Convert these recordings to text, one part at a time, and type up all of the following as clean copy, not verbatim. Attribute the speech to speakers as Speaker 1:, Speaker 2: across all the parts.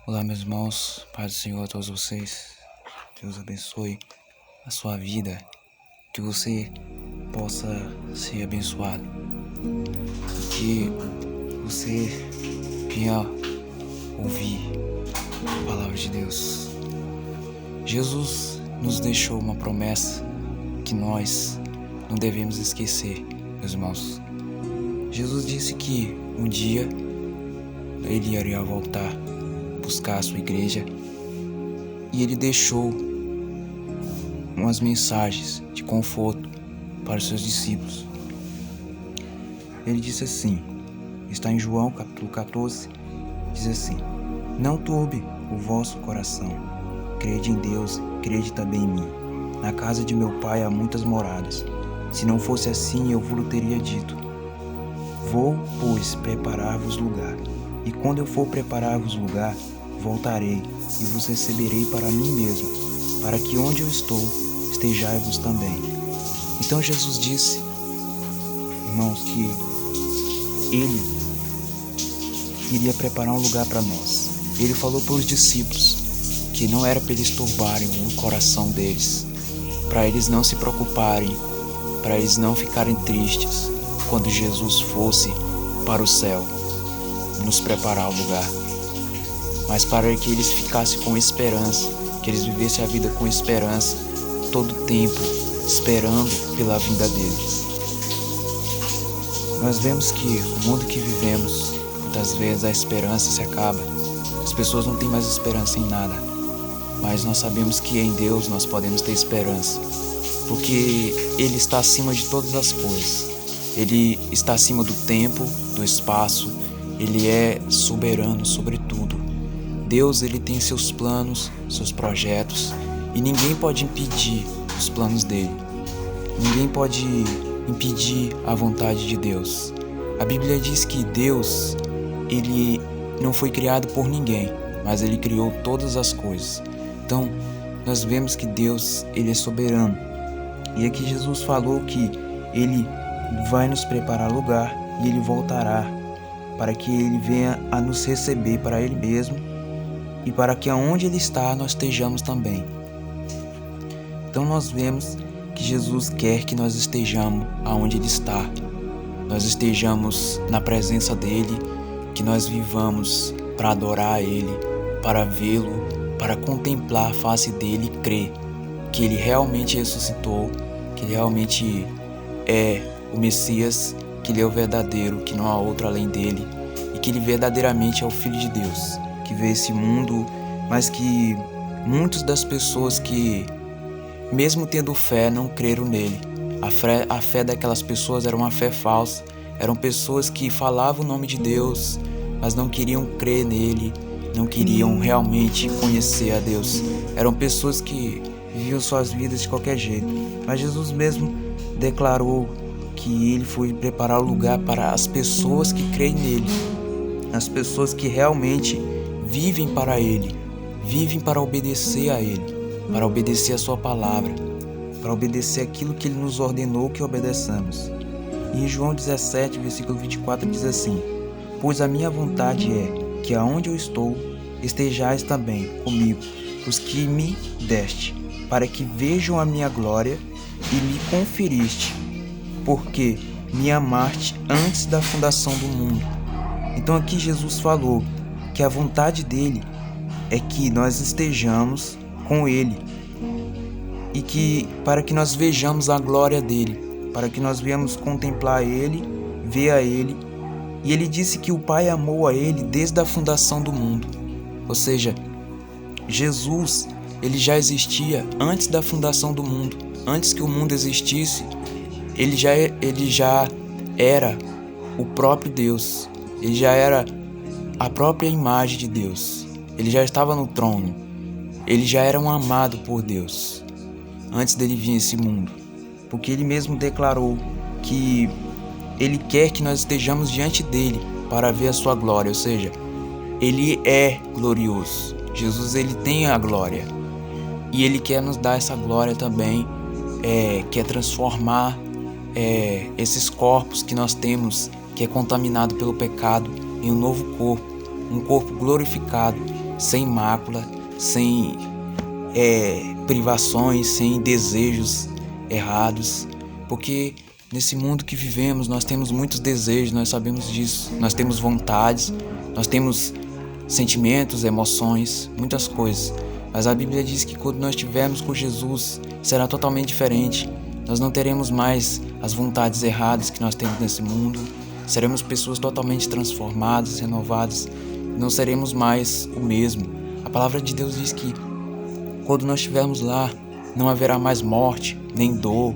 Speaker 1: Olá, meus irmãos, paz do Senhor a todos vocês. Deus abençoe a sua vida, que você possa ser abençoado, que você venha ouvir a palavra de Deus. Jesus nos deixou uma promessa que nós não devemos esquecer, meus irmãos. Jesus disse que um dia ele iria voltar buscar a sua igreja, e ele deixou umas mensagens de conforto para os seus discípulos. Ele disse assim, está em João capítulo 14, diz assim: não turbe o vosso coração, crede em Deus, crede também em mim. Na casa de meu pai há muitas moradas, se não fosse assim eu vos teria dito. Vou, pois, preparar-vos lugar, e quando eu for preparar-vos lugar, voltarei e vos receberei para mim mesmo, para que onde eu estou, estejai-vos também. Então Jesus disse, irmãos, que ele iria preparar um lugar para nós. Ele falou para os discípulos que não era para eles turbarem o coração deles, para eles não se preocuparem, para eles não ficarem tristes quando Jesus fosse para o céu nos preparar o lugar, mas para que eles ficassem com esperança, que eles vivessem a vida com esperança, todo o tempo esperando pela vinda dele. Nós vemos que o mundo que vivemos, muitas vezes a esperança se acaba, as pessoas não têm mais esperança em nada, mas nós sabemos que em Deus nós podemos ter esperança, porque Ele está acima de todas as coisas, Ele está acima do tempo, do espaço, Ele é soberano sobre tudo. Deus, Ele tem seus planos, seus projetos, e ninguém pode impedir os planos dele. Ninguém pode impedir a vontade de Deus. A Bíblia diz que Deus, Ele não foi criado por ninguém, mas Ele criou todas as coisas. Então, nós vemos que Deus, Ele é soberano. E aqui Jesus falou que Ele vai nos preparar lugar e Ele voltará para que Ele venha a nos receber para Ele mesmo e para que aonde Ele está nós estejamos também. Então nós vemos que Jesus quer que nós estejamos aonde Ele está, nós estejamos na presença dEle, que nós vivamos para adorar a Ele, para vê-lo, para contemplar a face dEle e crer que Ele realmente ressuscitou, que Ele realmente é o Messias, que Ele é o verdadeiro, que não há outro além dEle, e que Ele verdadeiramente é o Filho de Deus, que veio esse mundo, mas que muitas das pessoas que, mesmo tendo fé, não creram nele. A fé daquelas pessoas era uma fé falsa, eram pessoas que falavam o nome de Deus, mas não queriam crer nele, não queriam realmente conhecer a Deus. Eram pessoas que viviam suas vidas de qualquer jeito, mas Jesus mesmo declarou que ele foi preparar o lugar para as pessoas que creem nele, as pessoas que realmente vivem para Ele, vivem para obedecer a Ele, para obedecer a Sua palavra, para obedecer aquilo que Ele nos ordenou que obedeçamos. E em João 17, versículo 24 diz assim: pois a minha vontade é que aonde eu estou, estejais também comigo, os que me deste, para que vejam a minha glória e me conferiste, porque me amaste antes da fundação do mundo. Então aqui Jesus falou que a vontade dele é que nós estejamos com ele e que para que nós vejamos a glória dele, para que nós venhamos contemplar ele, ver a ele. E ele disse que o Pai amou a ele desde a fundação do mundo. Ou seja, Jesus, ele já existia antes da fundação do mundo. Antes que o mundo existisse, ele já era o próprio Deus. Ele já era a própria imagem de Deus. Ele já estava no trono. Ele já era um amado por Deus antes dele vir a esse mundo, porque ele mesmo declarou que ele quer que nós estejamos diante dele para ver a sua glória, ou seja, ele é glorioso. Jesus, ele tem a glória e ele quer nos dar essa glória também, quer transformar esses corpos que nós temos, que é contaminado pelo pecado, em um novo corpo, um corpo glorificado, sem mácula, sem privações, sem desejos errados, porque nesse mundo que vivemos nós temos muitos desejos, nós sabemos disso, nós temos vontades, nós temos sentimentos, emoções, muitas coisas, mas a Bíblia diz que quando nós estivermos com Jesus será totalmente diferente. Nós não teremos mais as vontades erradas que nós temos nesse mundo, seremos pessoas totalmente transformadas, renovadas, não seremos mais o mesmo. A palavra de Deus diz que quando nós estivermos lá, não haverá mais morte, nem dor,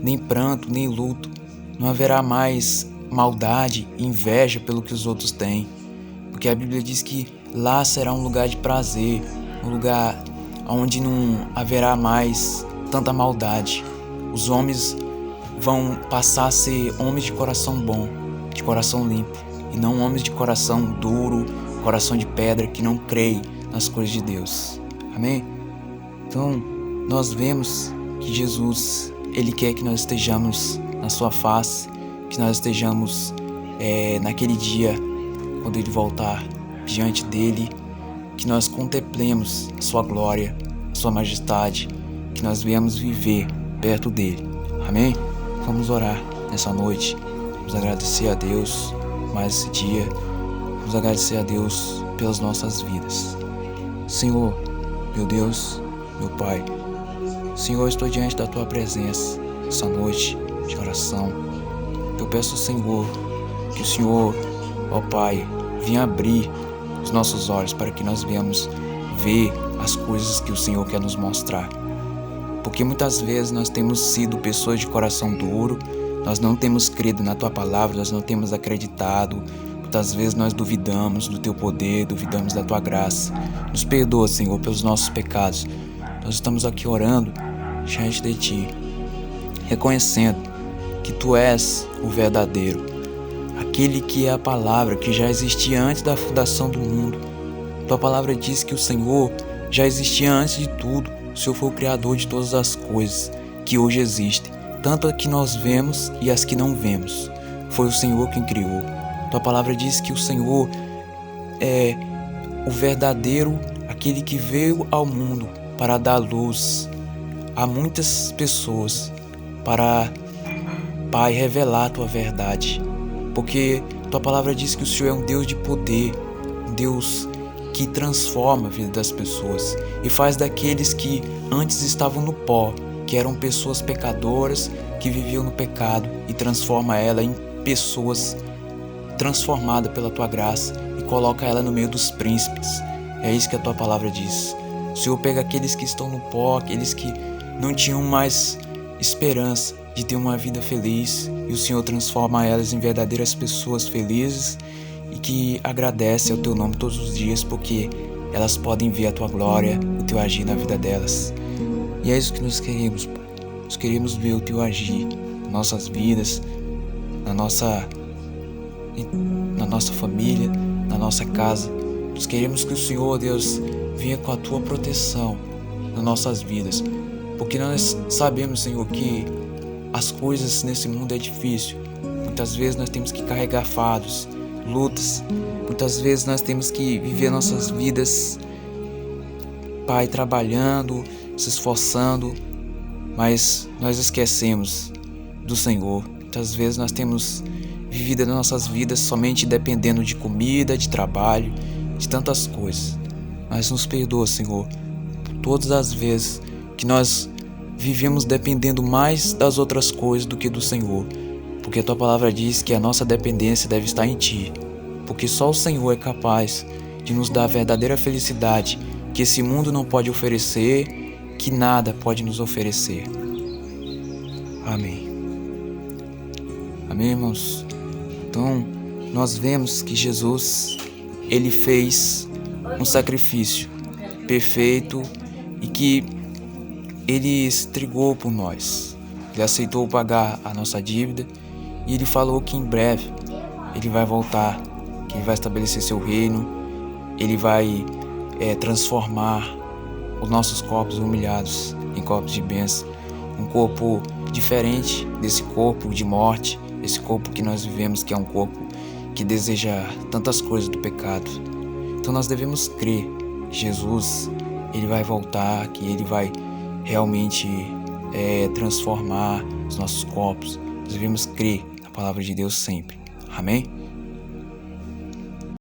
Speaker 1: nem pranto, nem luto. Não haverá mais maldade, inveja pelo que os outros têm. Porque a Bíblia diz que lá será um lugar de prazer, um lugar onde não haverá mais tanta maldade. Os homens vão passar a ser homens de coração bom, de coração limpo, e não homens de coração duro, coração de pedra, que não creem nas coisas de Deus. Amém? Então, nós vemos que Jesus, Ele quer que nós estejamos na sua face, que nós estejamos naquele dia, quando Ele voltar diante dEle, que nós contemplemos a sua glória, a sua majestade, que nós venhamos viver perto dEle. Amém? Vamos orar nessa noite, vamos agradecer a Deus mais esse dia, vamos agradecer a Deus pelas nossas vidas. Senhor, meu Deus, meu Pai, Senhor, estou diante da Tua presença essa noite de oração. Eu peço ao Senhor que o Senhor, ó Pai, venha abrir os nossos olhos para que nós venhamos ver as coisas que o Senhor quer nos mostrar. Porque muitas vezes nós temos sido pessoas de coração duro, nós não temos crido na Tua palavra, nós não temos acreditado. Muitas vezes nós duvidamos do Teu poder, duvidamos da Tua graça. Nos perdoa, Senhor, pelos nossos pecados. Nós estamos aqui orando diante de Ti, reconhecendo que Tu és o verdadeiro, aquele que é a palavra que já existia antes da fundação do mundo. Tua palavra diz que o Senhor já existia antes de tudo. O Senhor foi o Criador de todas as coisas que hoje existem, tanto as que nós vemos e as que não vemos. Foi o Senhor quem criou. Tua palavra diz que o Senhor é o verdadeiro, aquele que veio ao mundo para dar luz a muitas pessoas, para, Pai, revelar a Tua verdade. Porque Tua palavra diz que o Senhor é um Deus de poder, um Deus que transforma a vida das pessoas e faz daqueles que antes estavam no pó, que eram pessoas pecadoras, que viviam no pecado, e transforma ela em pessoas transformadas pela Tua graça e coloca ela no meio dos príncipes. É isso que a Tua palavra diz. O Senhor pega aqueles que estão no pó, aqueles que não tinham mais esperança de ter uma vida feliz, e o Senhor transforma elas em verdadeiras pessoas felizes e que agradecem ao Teu nome todos os dias, porque elas podem ver a Tua glória, o Teu agir na vida delas. E é isso que nós queremos, Pai. Nós queremos ver o Teu agir nas nossas vidas, na nossa família, na nossa casa. Nós queremos que o Senhor, Deus, venha com a Tua proteção nas nossas vidas, porque nós sabemos, Senhor, que as coisas nesse mundo é difícil. Muitas vezes nós temos que carregar fardos, lutas. Muitas vezes nós temos que viver nossas vidas, Pai, trabalhando, se esforçando, mas nós esquecemos do Senhor. Muitas vezes nós temos vivido as nossas vidas somente dependendo de comida, de trabalho, de tantas coisas. Mas nos perdoa, Senhor, por todas as vezes que nós vivemos dependendo mais das outras coisas do que do Senhor. Porque a Tua palavra diz que a nossa dependência deve estar em Ti. Porque só o Senhor é capaz de nos dar a verdadeira felicidade que esse mundo não pode oferecer, que nada pode nos oferecer. Amém. Amém, irmãos? Então, nós vemos que Jesus, Ele fez um sacrifício perfeito e que Ele entregou por nós. Ele aceitou pagar a nossa dívida e Ele falou que em breve Ele vai voltar, que Ele vai estabelecer Seu reino, Ele vai transformar os nossos corpos humilhados em corpos de bênção, um corpo diferente desse corpo de morte, esse corpo que nós vivemos, que é um corpo que deseja tantas coisas do pecado. Então nós devemos crer Jesus, Ele vai voltar, que Ele vai realmente transformar os nossos corpos. Nós devemos crer na palavra de Deus sempre. Amém?